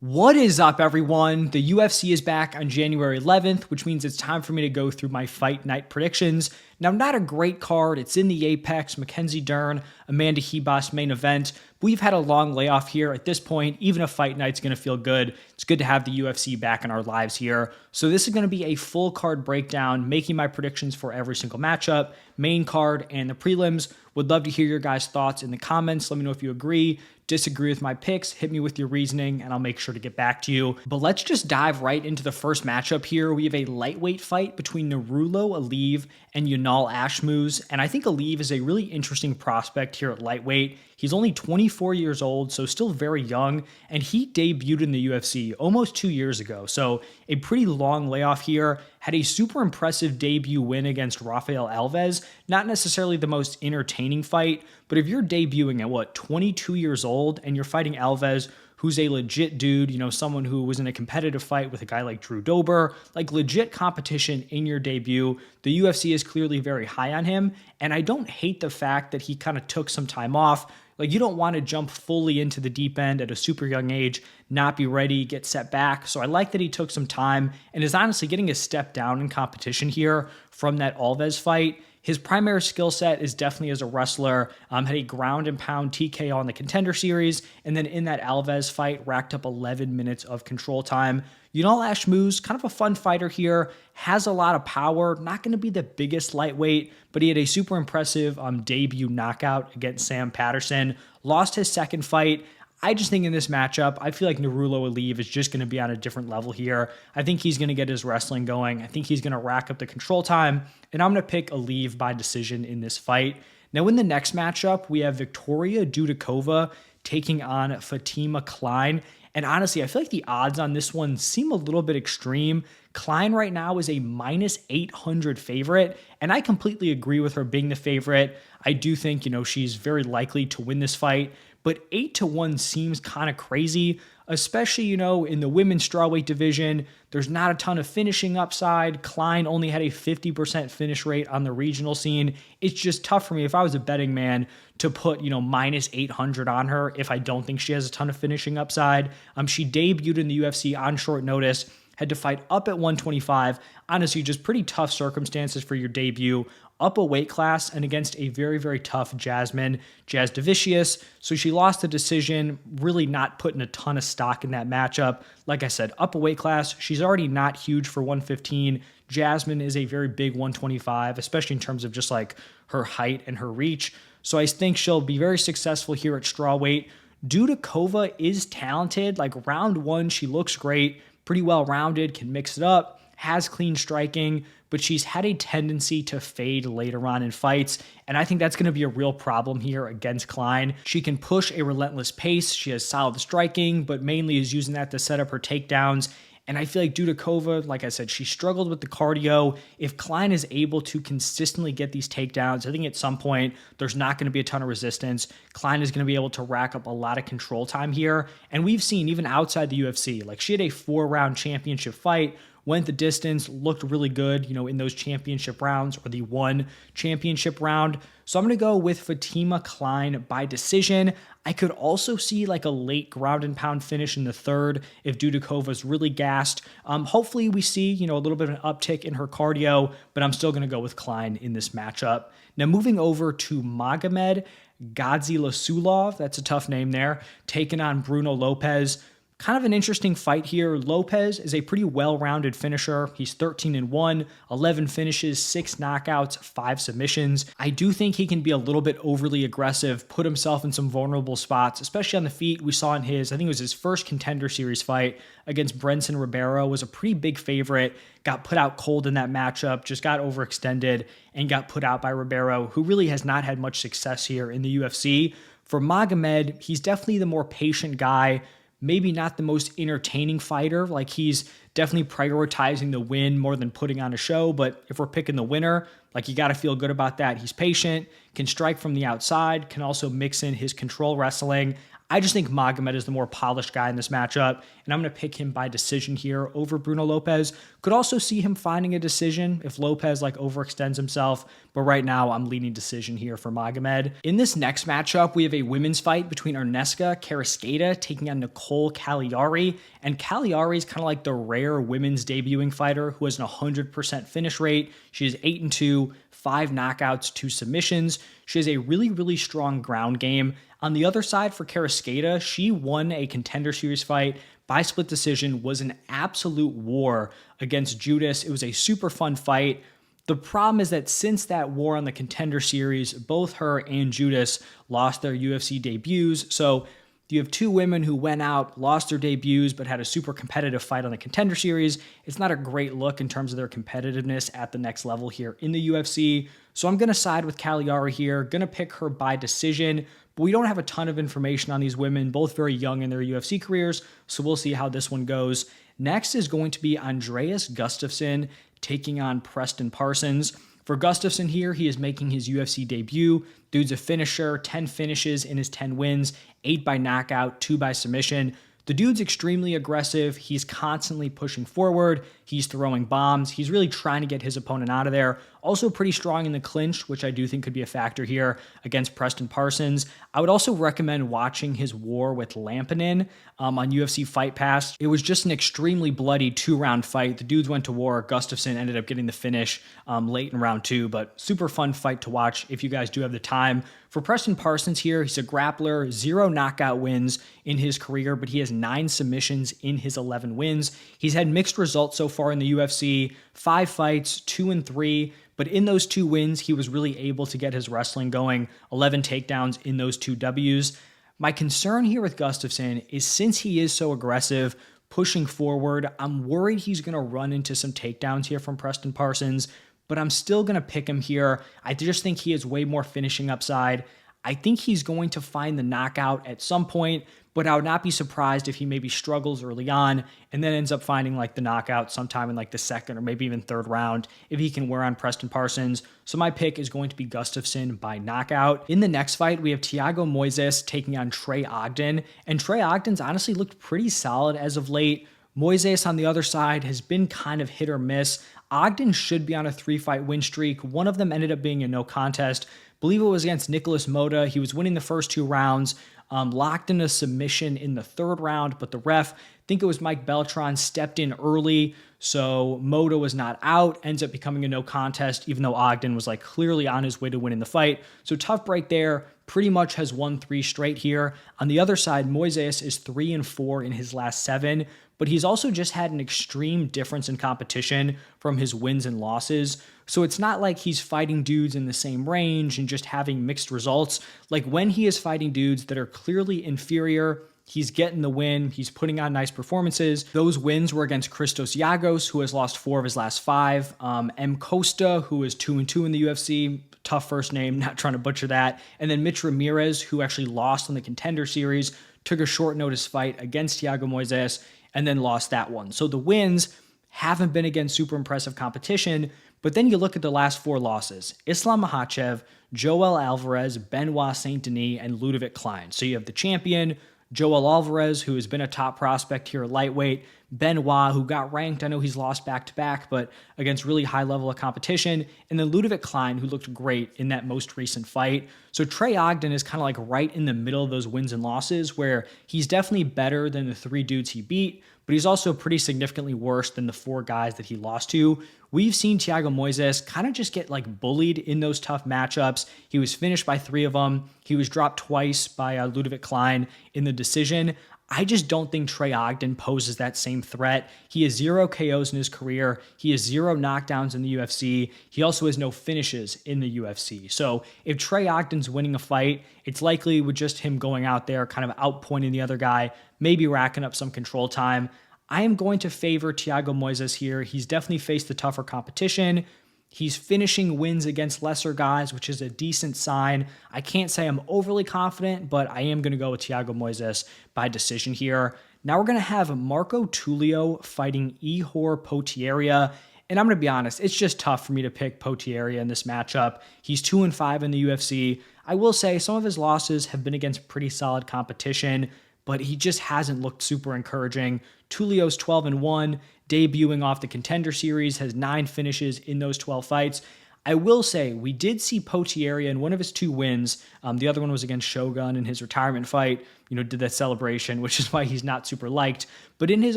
What is up, everyone? The UFC is back on January 11th, which means it's time for me to go through my fight night predictions. Now, not a great card. It's in the Apex, Mackenzie Dern, Amanda Ribas main event. We've had a long layoff here. At this point, even a fight night's going to feel good. It's good to have the UFC back in our lives here. So this is going to be a full card breakdown, making my predictions for every single matchup, main card, and the prelims. Would love to hear your guys' thoughts in the comments. Let me know if you agree, disagree with my picks, hit me with your reasoning, and I'll make sure to get back to you. But let's just dive right into the first matchup here. We have a lightweight fight between Nurullo, Aliev, and Yanal, Ashmouz. And I think Aliev is a really interesting prospect here at lightweight. He's only 24 years old, so still very young, and he debuted in the UFC almost 2 years ago. So a pretty long layoff here. Had a super impressive debut win against Rafael Alves. Not necessarily the most entertaining fight, but if you're debuting at 22 years old and you're fighting Alves, who's a legit dude, someone who was in a competitive fight with a guy like Drew Dober, like legit competition in your debut. The UFC is clearly very high on him, and I don't hate the fact that he kind of took some time off. Like, you don't want to jump fully into the deep end at a super young age, not be ready, get set back. So I like that he took some time and is honestly getting a step down in competition here from that Alves fight. His primary skill set is definitely as a wrestler. Had a ground and pound TKO on the Contender Series, and then in that Alves fight, racked up 11 minutes of control time. Yanal Ashmouz, kind of a fun fighter here, has a lot of power, not going to be the biggest lightweight, but he had a super impressive debut knockout against Sam Patterson. Lost his second fight. I just think in this matchup, I feel like Nurullo Aliev is just going to be on a different level here. I think he's going to get his wrestling going. I think he's going to rack up the control time, and I'm going to pick Aliev by decision in this fight. Now, in the next matchup, we have Victoria Dudakova taking on Fatima Kline. And honestly, I feel like the odds on this one seem a little bit extreme. Kline right now is a minus 800 favorite, and I completely agree with her being the favorite. I do think, she's very likely to win this fight, but 8-1 seems kind of crazy, especially, in the women's strawweight division. There's not a ton of finishing upside. Kline only had a 50% finish rate on the regional scene. It's just tough for me if I was a betting man to put, minus 800 on her if I don't think she has a ton of finishing upside. She debuted in the UFC on short notice, had to fight up at 125. Honestly, just pretty tough circumstances for your debut. Up a weight class and against a very, very tough Gadzhiyasulov. So she lost the decision, really not putting a ton of stock in that matchup. Like I said, up a weight class, she's already not huge for 115. Jasmine is a very big 125, especially in terms of just like her height and her reach. So I think she'll be very successful here at strawweight. Dudakova is talented. Like round one, she looks great, pretty well rounded, can mix it up, has clean striking, but she's had a tendency to fade later on in fights, and I think that's going to be a real problem here against Kline. She can push a relentless pace, she has solid striking, but mainly is using that to set up her takedowns, and I feel like Dudakova, like I said, she struggled with the cardio. If Kline is able to consistently get these takedowns, I think at some point there's not going to be a ton of resistance. Kline is going to be able to rack up a lot of control time here, and we've seen even outside the UFC, like she had a 4-round championship fight, went the distance, looked really good, in those championship rounds or the one championship round. So I'm going to go with Fatima Kline by decision. I could also see like a late ground and pound finish in the third if Dudakova's really gassed. Hopefully we see, a little bit of an uptick in her cardio, but I'm still going to go with Kline in this matchup. Now moving over to Magomed Gadzhiyasulov, that's a tough name there, taking on Bruno Lopes. Kind of an interesting fight here. Lopes is a pretty well-rounded finisher. He's 13-1, 11 finishes, 6 knockouts, 5 submissions. I do think he can be a little bit overly aggressive, put himself in some vulnerable spots, especially on the feet. We saw in I think it was his first Contender Series fight against Brenson Ribeiro, was a pretty big favorite, got put out cold in that matchup, just got overextended and got put out by Ribeiro, who really has not had much success here in the UFC. For Magomed, he's definitely the more patient guy, maybe not the most entertaining fighter. Like he's definitely prioritizing the win more than putting on a show. But if we're picking the winner, like you got to feel good about that. He's patient, can strike from the outside, can also mix in his control wrestling. I just think Magomed is the more polished guy in this matchup, and I'm going to pick him by decision here over Bruno Lopes. Could also see him finding a decision if Lopes overextends himself, but right now I'm leaning decision here for Magomed. In this next matchup, we have a women's fight between Ernesta Kareckaite taking on Nicolle Caliari, and Caliari is kind of like the rare women's debuting fighter who has an 100% finish rate. She is 8-2, 5 knockouts, 2 submissions. She has a really, really strong ground game. On the other side for Kareckaite, she won a Contender Series fight by split decision, was an absolute war against Judas. It was a super fun fight. The problem is that since that war on the Contender Series, both her and Judas lost their UFC debuts. So you have 2 women who went out, lost their debuts, but had a super competitive fight on the Contender Series. It's not a great look in terms of their competitiveness at the next level here in the UFC. So I'm going to side with Caliari here, going to pick her by decision. But we don't have a ton of information on these women, both very young in their UFC careers, so we'll see how this one goes. Next is going to be Andreas Gustafsson taking on Preston Parsons. For Gustafsson here, he is making his UFC debut. Dude's a finisher, 10 finishes in his 10 wins, 8 by knockout, 2 by submission. The dude's extremely aggressive. He's constantly pushing forward. He's throwing bombs. He's really trying to get his opponent out of there. Also pretty strong in the clinch, which I do think could be a factor here against Preston Parsons. I would also recommend watching his war with Lampinen on UFC Fight Pass. It was just an extremely bloody 2-round fight. The dudes went to war. Gustafsson ended up getting the finish late in round 2, but super fun fight to watch if you guys do have the time. For Preston Parsons here, he's a grappler, 0 knockout wins in his career, but he has 9 submissions in his 11 wins. He's had mixed results so far in the UFC, 5 fights, 2-3, but in those 2 wins, he was really able to get his wrestling going, 11 takedowns in those 2 Ws. My concern here with Gustafsson is since he is so aggressive, pushing forward, I'm worried he's going to run into some takedowns here from Preston Parsons, but I'm still going to pick him here. I just think he has way more finishing upside. I think he's going to find the knockout at some point, but I would not be surprised if he maybe struggles early on and then ends up finding the knockout sometime in the second or maybe even third round if he can wear on Preston Parsons. So my pick is going to be Gustafsson by knockout. In the next fight, we have Thiago Moises taking on Trey Ogden, and Trey Ogden's honestly looked pretty solid as of late. Moises on the other side has been kind of hit or miss. Ogden should be on a 3-fight win streak. One of them ended up being a no contest. Believe it was against Nicolas Moda. He was winning the first 2 rounds, locked in a submission in the 3rd round, but the ref, I think it was Mike Beltran, stepped in early, so Moda was not out, ends up becoming a no contest, even though Ogden was clearly on his way to winning the fight. So tough break there. Pretty much has won 3 straight here. On the other side, Moises is 3-4 in his last 7, but he's also just had an extreme difference in competition from his wins and losses. So it's not like he's fighting dudes in the same range and just having mixed results. When he is fighting dudes that are clearly inferior, he's getting the win. He's putting on nice performances. Those wins were against Christos Giagos, who has lost 4 of his last 5. M. Costa, who is 2-2 in the UFC. Tough first name, not trying to butcher that. And then Mitch Ramirez, who actually lost on the Contender Series, took a short notice fight against Thiago Moises and then lost that one. So the wins haven't been against super impressive competition, but then you look at the last 4 losses: Islam Makhachev, Joel Alvarez, Benoit Saint-Denis, and Ludovic Kline. So you have the champion, Joel Alvarez, who has been a top prospect here at lightweight, Benoit, who got ranked. I know he's lost back-to-back, but against really high level of competition. And then Ludovic Kline, who looked great in that most recent fight. So Trey Ogden is kind of right in the middle of those wins and losses, where he's definitely better than the 3 dudes he beat, but he's also pretty significantly worse than the 4 guys that he lost to. We've seen Thiago Moises kind of just get bullied in those tough matchups. He was finished by 3 of them. He was dropped twice by Ludovic Kline in the decision. I just don't think Trey Ogden poses that same threat. He has 0 KOs in his career. He has 0 knockdowns in the UFC. He also has no finishes in the UFC. So if Trey Ogden's winning a fight, it's likely with just him going out there, kind of outpointing the other guy, maybe racking up some control time. I am going to favor Thiago Moises here. He's definitely faced the tougher competition. He's finishing wins against lesser guys, which is a decent sign. I can't say I'm overly confident, but I am going to go with Thiago Moises by decision here. Now we're going to have Marco Tulio fighting Ihor Potieria. And I'm going to be honest, it's just tough for me to pick Potieria in this matchup. He's 2-5 in the UFC. I will say some of his losses have been against pretty solid competition, but he just hasn't looked super encouraging. Tulio's 12-1, debuting off the Contender Series, has 9 finishes in those 12 fights. I will say we did see Potieria in one of his 2 wins. The other one was against Shogun in his retirement fight, did that celebration, which is why he's not super liked. But in his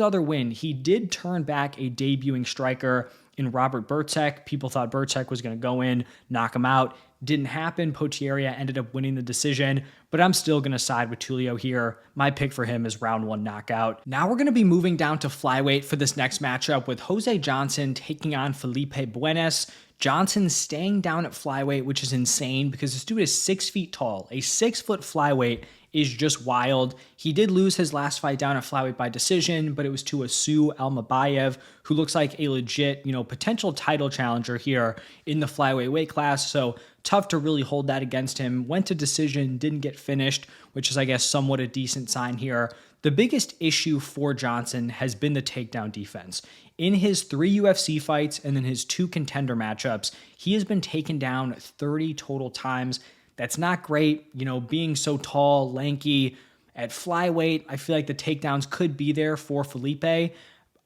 other win, he did turn back a debuting striker in Robert Burtzek. People thought Burtzek was going to go in, knock him out. Didn't happen. Potieria ended up winning the decision, but I'm still going to side with Tulio here. My pick for him is round 1 knockout. Now we're going to be moving down to flyweight for this next matchup with Jose Johnson taking on Felipe Bunes. Johnson staying down at flyweight, which is insane because this dude is 6 feet tall. A 6-foot flyweight is just wild. He did lose his last fight down at flyweight by decision, but it was to Asu Almabayev, who looks like a legit, potential title challenger here in the flyweight weight class. So tough to really hold that against him. Went to decision, didn't get finished, which is, I guess, somewhat a decent sign here. The biggest issue for Johnson has been the takedown defense. In his 3 UFC fights and then his 2 contender matchups, he has been taken down 30 total times. That's not great, being so tall, lanky. At flyweight, I feel like the takedowns could be there for Felipe.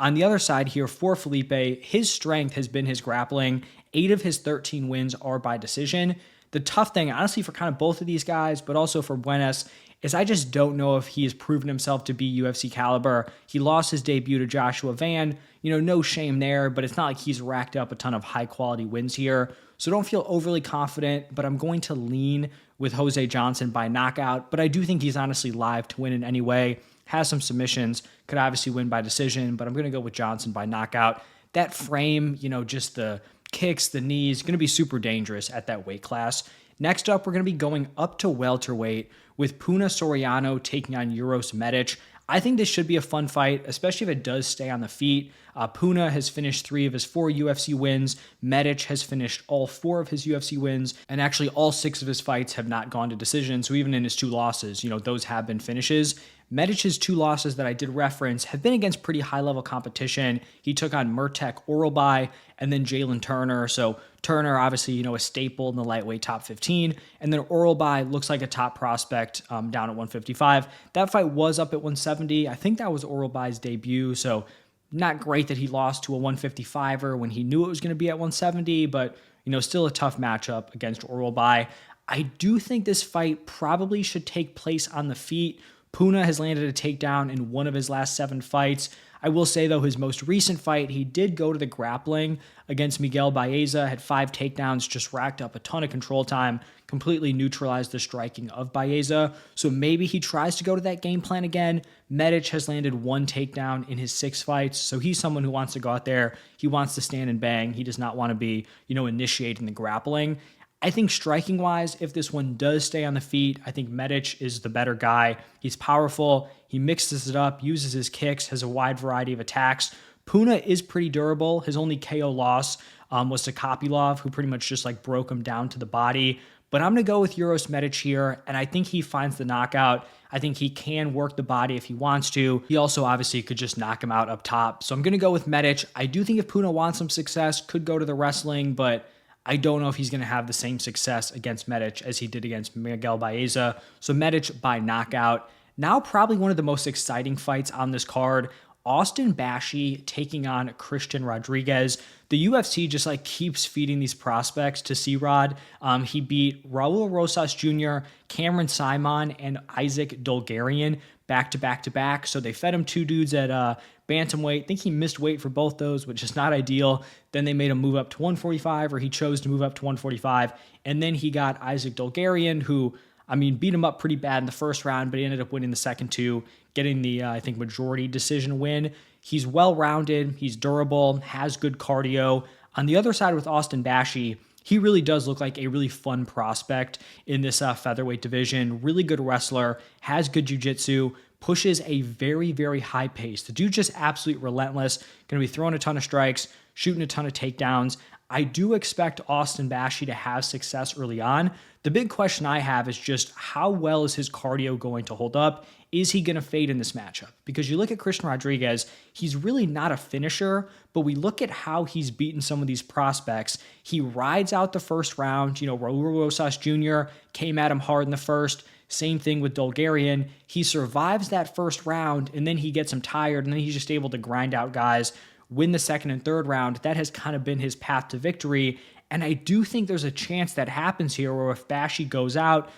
On the other side here for Felipe, his strength has been his grappling. 8 of his 13 wins are by decision. The tough thing, honestly, for kind of both of these guys, but also for Bunes, is I just don't know if he has proven himself to be UFC caliber. He lost his debut to Joshua Van. No shame there, but it's not like he's racked up a ton of high-quality wins here. So don't feel overly confident, but I'm going to lean with Jose Johnson by knockout. But I do think he's honestly live to win in any way. Has some submissions, could obviously win by decision, but I'm going to go with Johnson by knockout. That frame, just the kicks, the knees, going to be super dangerous at that weight class. Next up, we're going to be going up to welterweight with Puna Soriano taking on Uros Medic. I think this should be a fun fight, especially if it does stay on the feet. Puna has finished 3 of his 4 UFC wins. Medic has finished all 4 of his UFC wins, and actually all 6 of his fights have not gone to decision. So even in his 2 losses, those have been finishes. Medic's 2 losses that I did reference have been against pretty high-level competition. He took on Murtek Oralbai and then Jalen Turner. So Turner, obviously, a staple in the lightweight top 15. And then Oralbai looks like a top prospect down at 155. That fight was up at 170. I think that was Oralbai's debut. So not great that he lost to a 155er when he knew it was going to be at 170, but, still a tough matchup against Oralbai. I do think this fight probably should take place on the feet. Puna has landed a takedown in 1 of his last 7 fights. I will say, though, his most recent fight, he did go to the grappling against Miguel Baeza, had 5 takedowns, just racked up a ton of control time, completely neutralized the striking of Baeza. So maybe he tries to go to that game plan again. Medic has landed 1 takedown in his 6 fights, so he's someone who wants to go out there. He wants to stand and bang. He does not want to be, initiating the grappling. I think striking-wise, if this one does stay on the feet, I think Medic is the better guy. He's powerful. He mixes it up, uses his kicks, has a wide variety of attacks. Puna is pretty durable. His only KO loss was to Kopylov, who pretty much just broke him down to the body. But I'm going to go with Uros Medic here, and I think he finds the knockout. I think he can work the body if he wants to. He also obviously could just knock him out up top. So I'm going to go with Medic. I do think if Puna wants some success, could go to the wrestling, but I don't know if he's going to have the same success against Medic as he did against Miguel Baeza. So Medic by knockout. Now probably one of the most exciting fights on this card. Austin Bashi taking on Christian Rodriguez. The UFC just keeps feeding these prospects to C-Rod. He beat Raul Rosas Jr., Cameron Simon, and Isaac Dolgarian back to back to back. So they fed him 2 dudes at bantamweight. I think he missed weight for both those, which is not ideal. Then they made him move up to 145, or he chose to move up to 145. And then he got Isaac Dolgarian, who, beat him up pretty bad in the first round, but he ended up winning the second 2, getting the, majority decision win. He's well-rounded. He's durable, has good cardio. On the other side with Austin Bashi, he really does look like a really fun prospect in this featherweight division. Really good wrestler, has good jiu-jitsu, pushes a very, very high pace. The dude just absolutely relentless, going to be throwing a ton of strikes, shooting a ton of takedowns. I do expect Austin Bashi to have success early on. The big question I have is just how well is his cardio going to hold up? Is he going to fade in this matchup? Because you look at Christian Rodriguez, he's really not a finisher, but we look at how he's beaten some of these prospects. He rides out the first round. Raul Rosas Jr. came at him hard in the first. Same thing with Dolgarian. He survives that first round, and then he gets him tired, and then he's just able to grind out guys, win the second and third round. That has kind of been his path to victory. And I do think there's a chance that happens here, where if Bashi goes out,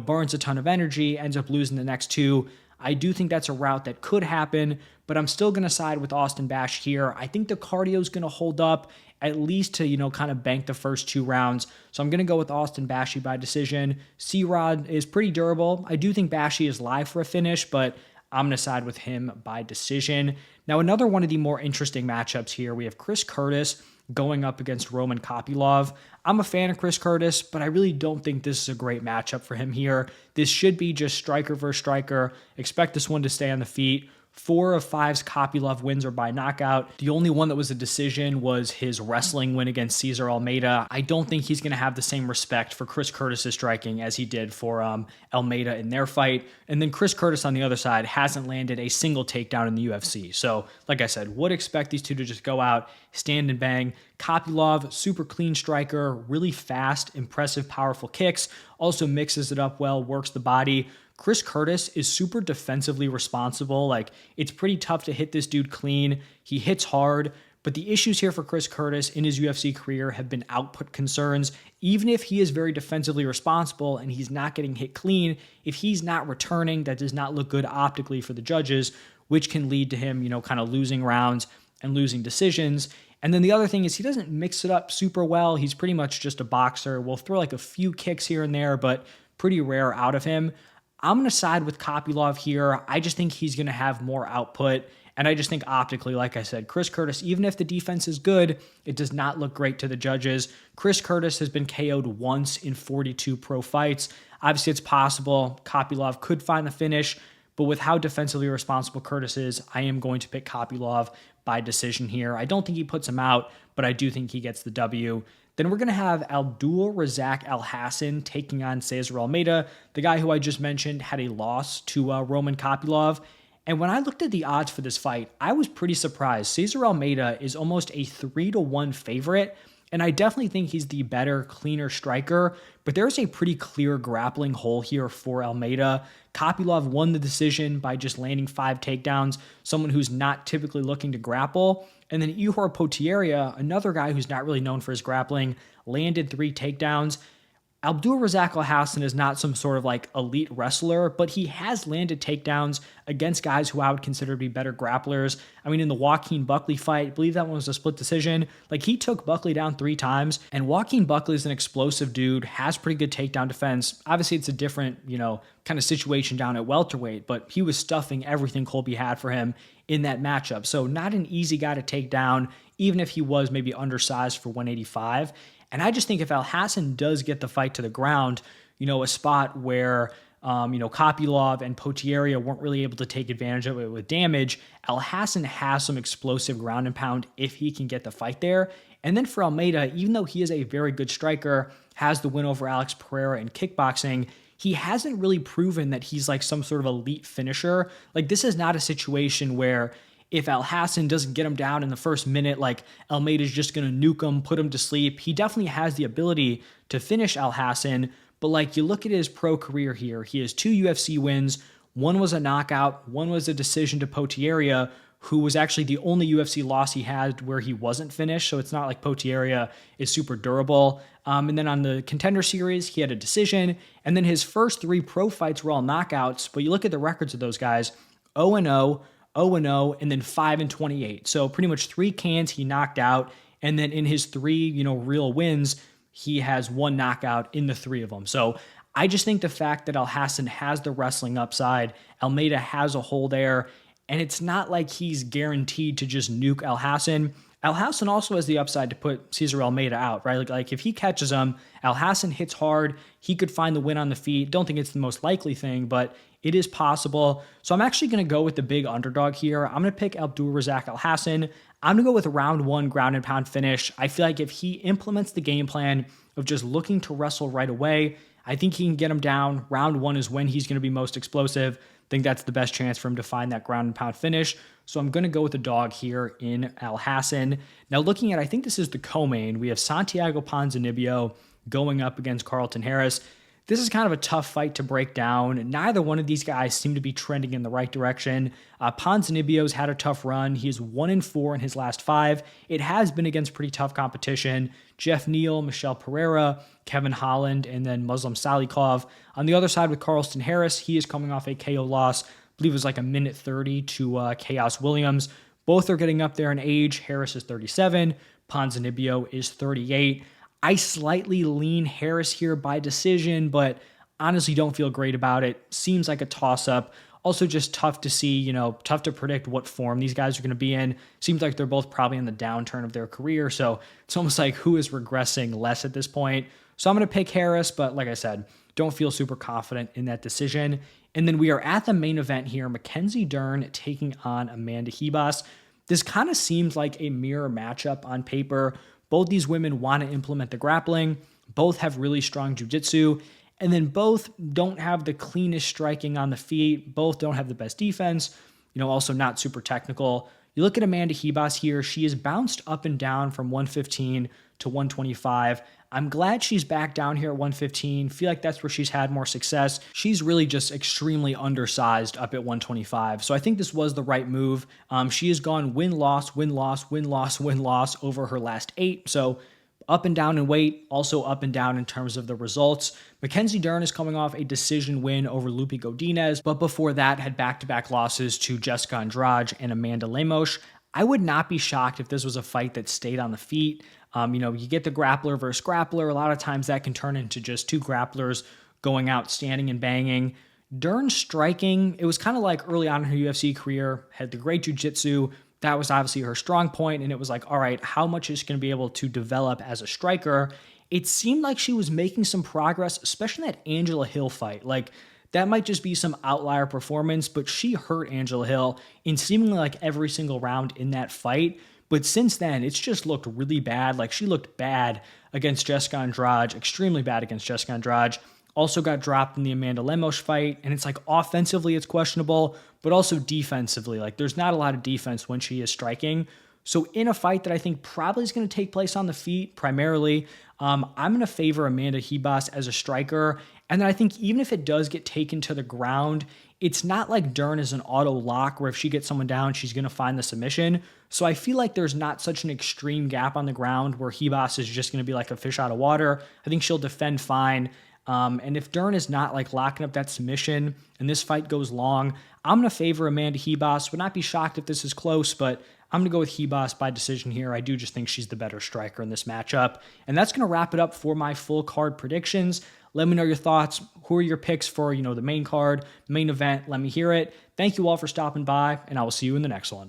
burns a ton of energy, ends up losing the next two. I do think that's a route that could happen, but I'm still going to side with Austin Bash here. I think the cardio is going to hold up at least to, kind of bank the first two rounds. So I'm going to go with Austin Bashi by decision. C-Rod is pretty durable. I do think Bashi is live for a finish, but I'm going to side with him by decision. Now, another one of the more interesting matchups here, we have Chris Curtis going up against Roman Kopylov. I'm a fan of Chris Curtis, but I really don't think this is a great matchup for him here. This should be just striker versus striker. Expect this one to stay on the feet. 4 of 5's Kopylov wins are by knockout. The only one that was a decision was his wrestling win against Cesar Almeida. I don't think he's going to have the same respect for Chris Curtis' striking as he did for Almeida in their fight. And then Chris Curtis on the other side hasn't landed a single takedown in the UFC. So, like I said, would expect these two to just go out, stand and bang. Kopylov, super clean striker, really fast, impressive, powerful kicks. Also mixes it up well, works the body. Chris Curtis is super defensively responsible. It's pretty tough to hit this dude clean. He hits hard, but the issues here for Chris Curtis in his UFC career have been output concerns. Even if he is very defensively responsible and he's not getting hit clean, if he's not returning, that does not look good optically for the judges, which can lead to him, kind of losing rounds and losing decisions. And then the other thing is he doesn't mix it up super well. He's pretty much just a boxer. We'll throw a few kicks here and there, but pretty rare out of him. I'm going to side with Kopylov here. I just think he's going to have more output. And I just think optically, like I said, Chris Curtis, even if the defense is good, it does not look great to the judges. Chris Curtis has been KO'd once in 42 pro fights. Obviously, it's possible Kopylov could find the finish, but with how defensively responsible Curtis is, I am going to pick Kopylov by decision here. I don't think he puts him out, but I do think he gets the W. Then we're going to have Abdul Razak Alhassan taking on Cesar Almeida. The guy who I just mentioned had a loss to Roman Kopylov. And when I looked at the odds for this fight, I was pretty surprised. Cesar Almeida is almost a 3-1 favorite. And I definitely think he's the better, cleaner striker, but there's a pretty clear grappling hole here for Almeida. Kopylov won the decision by just landing 5 takedowns, someone who's not typically looking to grapple. And then Ihor Potieria, another guy who's not really known for his grappling, landed 3 takedowns. Abdul Razak Alhassan is not some sort of elite wrestler, but he has landed takedowns against guys who I would consider to be better grapplers. I mean, in the Joaquin Buckley fight, I believe that one was a split decision. He took Buckley down 3 times, and Joaquin Buckley is an explosive dude, has pretty good takedown defense. Obviously, it's a different, kind of situation down at welterweight, but he was stuffing everything Colby had for him in that matchup. So not an easy guy to take down, even if he was maybe undersized for 185. And I just think if Alhassan does get the fight to the ground, a spot where, Kopylov and Potieria weren't really able to take advantage of it with damage, Alhassan has some explosive ground and pound if he can get the fight there. And then for Almeida, even though he is a very good striker, has the win over Alex Pereira in kickboxing, he hasn't really proven that he's some sort of elite finisher. This is not a situation where if Alhassan doesn't get him down in the first minute, Almeida's just going to nuke him, put him to sleep. He definitely has the ability to finish Alhassan, but you look at his pro career here, he has 2 UFC wins. One was a knockout, one was a decision to Potieria, who was actually the only UFC loss he had where he wasn't finished, so it's not like Potieria is super durable. And then on the Contender Series, he had a decision, and then his first 3 pro fights were all knockouts, but you look at the records of those guys, 0-0, 0-0, and then 5-28. So pretty much 3 cans he knocked out. And then in his 3, real wins, he has 1 knockout in the 3 of them. So I just think the fact that Alhassan has the wrestling upside, Almeida has a hole there, and it's not like he's guaranteed to just nuke Alhassan. Alhassan also has the upside to put Cesar Almeida out, right? If he catches him, Alhassan hits hard, he could find the win on the feet. Don't think it's the most likely thing, but it is possible. So I'm actually going to go with the big underdog here. I'm going to pick Abdulrazak Alhassan. I'm going to go with a round 1 ground and pound finish. I feel like if he implements the game plan of just looking to wrestle right away, I think he can get him down. Round 1 is when he's going to be most explosive. I think that's the best chance for him to find that ground and pound finish. So I'm going to go with the dog here in Alhassan. Now looking at, I think this is the co-main. We have Santiago Ponzinibbio going up against Carlton Harris. This is kind of a tough fight to break down. Neither one of these guys seem to be trending in the right direction. Ponzinibbio's had a tough run. He is 1-4 in his last 5. It has been against pretty tough competition. Jeff Neal, Michelle Pereira, Kevin Holland, and then Muslim Salikov. On the other side with Carlton Harris, he is coming off a KO loss. I believe it was like a minute 30 to Chaos Williams. Both are getting up there in age. Harris is 37. Ponzinibbio is 38. I slightly lean Harris here by decision, but honestly don't feel great about it. Seems like a toss-up. Also just tough to see, tough to predict what form these guys are going to be in. Seems like they're both probably in the downturn of their career, so it's almost like who is regressing less at this point. So I'm going to pick Harris, but like I said, don't feel super confident in that decision. And then we are at the main event here, Mackenzie Dern taking on Amanda Ribas. This kind of seems like a mirror matchup on paper. Both these women want to implement the grappling. Both have really strong jiu-jitsu. And then both don't have the cleanest striking on the feet. Both don't have the best defense. Also not super technical. You look at Amanda Ribas here. She is bounced up and down from 115 to 125. I'm glad she's back down here at 115. Feel like that's where she's had more success. She's really just extremely undersized up at 125. So I think this was the right move. She has gone win-loss, win-loss, win-loss, win-loss over her last 8. So up and down in weight, also up and down in terms of the results. Mackenzie Dern is coming off a decision win over Lupi Godinez, but before that had back-to-back losses to Jessica Andrade and Amanda Lemos. I would not be shocked if this was a fight that stayed on the feet. You get the grappler versus grappler. A lot of times that can turn into just 2 grapplers going out, standing and banging. Dern striking, it was kind of like early on in her UFC career, had the great jiu-jitsu. That was obviously her strong point, and it was like, all right, how much is she going to be able to develop as a striker? It seemed like she was making some progress, especially in that Angela Hill fight. Like, that might just be some outlier performance, but she hurt Angela Hill in seemingly like every single round in that fight. But since then, it's just looked really bad. Like, she looked bad against Jessica Andrade, extremely bad against Jessica Andrade. Also got dropped in the Amanda Lemos fight. And it's like offensively, it's questionable, but also defensively. Like, there's not a lot of defense when she is striking. So in a fight that I think probably is going to take place on the feet primarily, I'm going to favor Amanda Ribas as a striker. And then I think even if it does get taken to the ground, it's not like Dern is an auto lock where if she gets someone down, she's going to find the submission. So I feel like there's not such an extreme gap on the ground where Ribas is just going to be like a fish out of water. I think she'll defend fine. And if Dern is not like locking up that submission and this fight goes long, I'm going to favor Amanda Ribas. Would not be shocked if this is close, but I'm going to go with Ribas by decision here. I do just think she's the better striker in this matchup. And that's going to wrap it up for my full card predictions. Let me know your thoughts. Who are your picks for, the main card, main event? Let me hear it. Thank you all for stopping by, and I will see you in the next one.